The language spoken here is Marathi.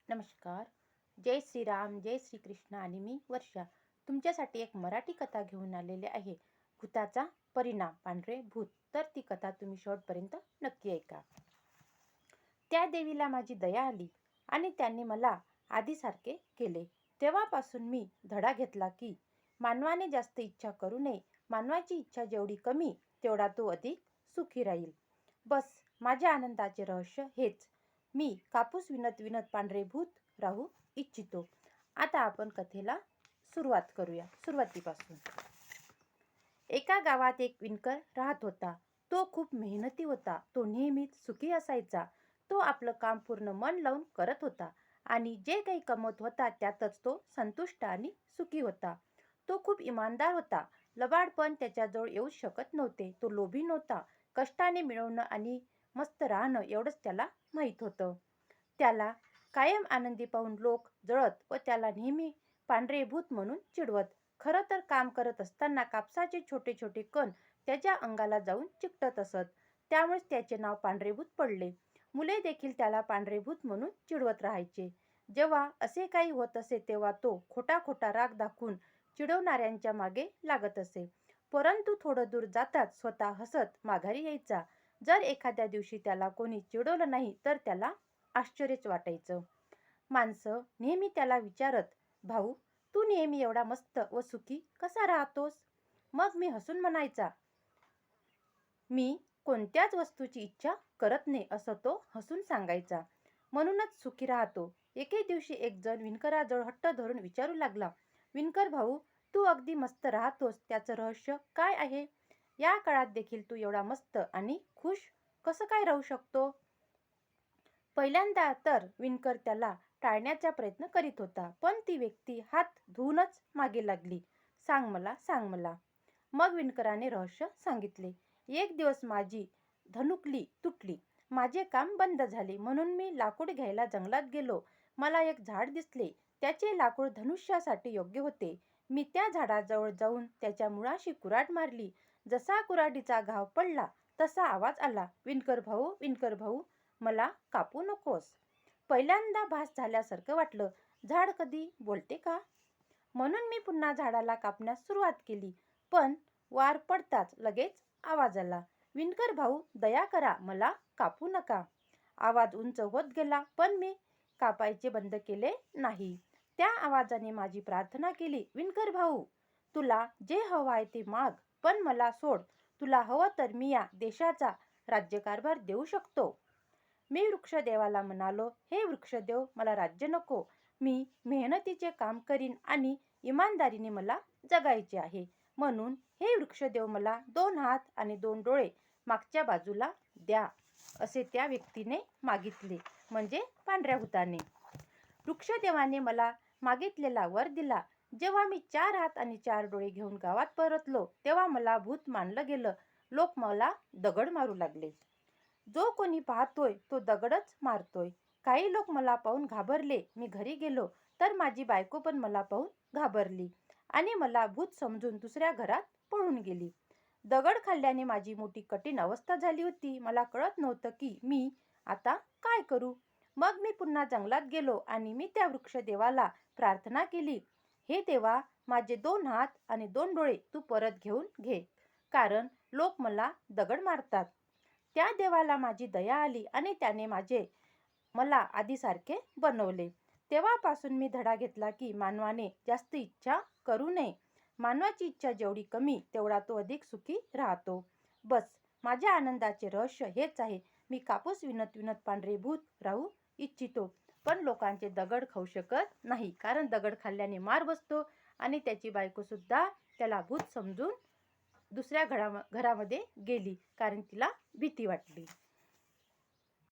नमस्कार. जय श्रीराम, जय श्रीकृष्ण आणि मी वर्षा. तुमच्यासाठी एक मराठी कथा घेऊन आलेली आहे. भूताचा परिणाम, पांढरे भूत. तर ती कथा तुम्ही शेवटपर्यंत नक्की ऐका. त्या देवीला माझी दया आली आणि त्यांनी मला आधीसारखे केले. तेव्हापासून मी धडा घेतला की मानवाने जास्त इच्छा करू नये. मानवाची इच्छा जेवढी कमी तेवढा तो अधिक सुखी राहील. बस माझ्या आनंदाचे रहस्य हेच. मी कापूस विणत विणत पांढरे भूत राहू इच्छितो. आता आपण कथेला सुरुवात करूया. सुरुवातीपासून. एका गावात एक विणकर राहत होता. तो खूप मेहनती होता. तो नेहमीच सुखी असायचा. तो आपलं काम पूर्ण मन लावून करत होता आणि जे काही कमवत होता त्यातच तो संतुष्ट आणि सुखी होता. तो खूप इमानदार होता. लबाडपण त्याच्याजवळ येऊ शकत नव्हते. तो लोभी नव्हता. कष्टाने मिळवणं आणि मस्त राहणं एवढंच त्याला माहीत होतं. त्याला कायम आनंदी पाहून लोक जळत व त्याला नेहमी पांढरे भूत म्हणून चिडवत. खरं तर काम करत असताना कापसाचे छोटे छोटे कण त्याच्या अंगाला जाऊन चिकटत असत. त्यामुळेच त्याचे नाव पांढरे भूत पडले. मुले देखील त्याला पांढरे भूत म्हणून चिडवत राहायचे. जेव्हा असे काही होत असे तेव्हा तो खोटा खोटा राग दाखवून चिडवणाऱ्यांच्या मागे लागत असे. परंतु थोडं दूर जाताच स्वतः हसत माघारी यायचा. जर एखाद्या दिवशी त्याला कोणी चिडवलं नाही तर त्याला आश्चर्यच वाटायचं. माणसं नेहमी त्याला विचारत, भाऊ, तू नेहमी एवढा मस्त व सुखी कसा राहतोस? मग मी हसून म्हणायचा, मी कोणत्याच वस्तूची इच्छा करत नाही, असं तो हसून सांगायचा. म्हणूनच सुखी राहतो. एके दिवशी एक जण विणकराजवळ हट्ट धरून विचारू लागला, विणकर भाऊ, तू अगदी मस्त राहतोस, त्याचं रहस्य काय आहे? या काळात देखील तू एवढा मस्त आणि खुश कसं काय राहू शकतो? पहिल्यांदा तर विणकर त्याला टाळण्याचा प्रयत्न करीत होता, पण ती व्यक्ती हात धुवूनच मागे लागली. सांग मला, सांग मला. मग विणकराने रहस्य सांगितले. एक दिवस माझी धनुकली तुटली. माझे काम बंद झाले. म्हणून मी लाकूड घ्यायला जंगलात गेलो. मला एक झाड दिसले. त्याचे लाकूड धनुष्यासाठी योग्य होते. मी त्या झाडाजवळ जाऊन त्याच्या मुळाशी कुऱ्हाड मारली. जसा कुऱ्हाडीचा घाव पडला तसा आवाज आला, विणकर भाऊ, विणकर भाऊ, मला कापू नकोस. पहिल्यांदा भास झाल्यासारखं वाटलं. झाड कधी बोलते का? म्हणून मी पुन्हा झाडाला कापण्यास सुरुवात केली. पण वार पडताच लगेच आवाज आला, विणकर भाऊ, दया करा, मला कापू नका. आवाज उंच होत गेला, पण मी कापायचे बंद केले नाही. त्या आवाजाने माझी प्रार्थना केली, विणकर भाऊ, तुला जे हवं आहे ते माग, पण मला सोड. तुला हवं तर मी या देशाचा राज्यकारभार देऊ शकतो. मी वृक्षदेवाला म्हणालो, हे वृक्षदेव, मला राज्य नको. मी मेहनतीचे काम करीन आणि इमानदारीने मला जगायचे आहे. म्हणून हे वृक्षदेव, मला 2 हात आणि 2 डोळे मागच्या बाजूला द्या, असे त्या व्यक्तीने मागितले, म्हणजे पांढऱ्या भुताने. वृक्षदेवाने मला मागितलेला वर दिला. जेव्हा मी 4 हात आणि 4 डोळे घेऊन गावात परतलो तेव्हा मला भूत मानलं गेलं. लोक मला दगड मारू लागले. जो कोणी पाहतोय तो दगडच मारतोय. काही लोक मला पाहून घाबरले. मी घरी गेलो तर माझी बायको पण मला पाहून घाबरली आणि मला भूत समजून दुसऱ्या घरात पळून गेली. दगड खाल्ल्याने माझी मोठी कठीण अवस्था झाली होती. मला कळत नव्हतं की मी आता काय करू. मग मी पुन्हा जंगलात गेलो आणि मी त्या वृक्षदेवाला प्रार्थना केली, हे देवा, माझे 2 हात आणि 2 डोळे तू परत घेऊन घे, कारण लोक मला दगड मारतात. त्या देवाला माझी दया आली आणि त्याने मला आधीसारखे बनवले. तेव्हापासून मी धडा घेतला की मानवाने जास्त इच्छा करू नये. मानवाची इच्छा जेवढी कमी तेवढा तो अधिक सुखी राहतो. बस माझ्या आनंदाचे रहस्य हेच आहे. मी कापूस विणत विणत पांढरे भूत राहू इच्छितो, पण लोकांचे दगड खाऊ शकत नाही, कारण दगड खाल्ल्याने मार बसतो आणि त्याची बायको सुद्धा त्याला भूत समजून दुसऱ्या घरामध्ये गेली, कारण तिला भीती वाटली.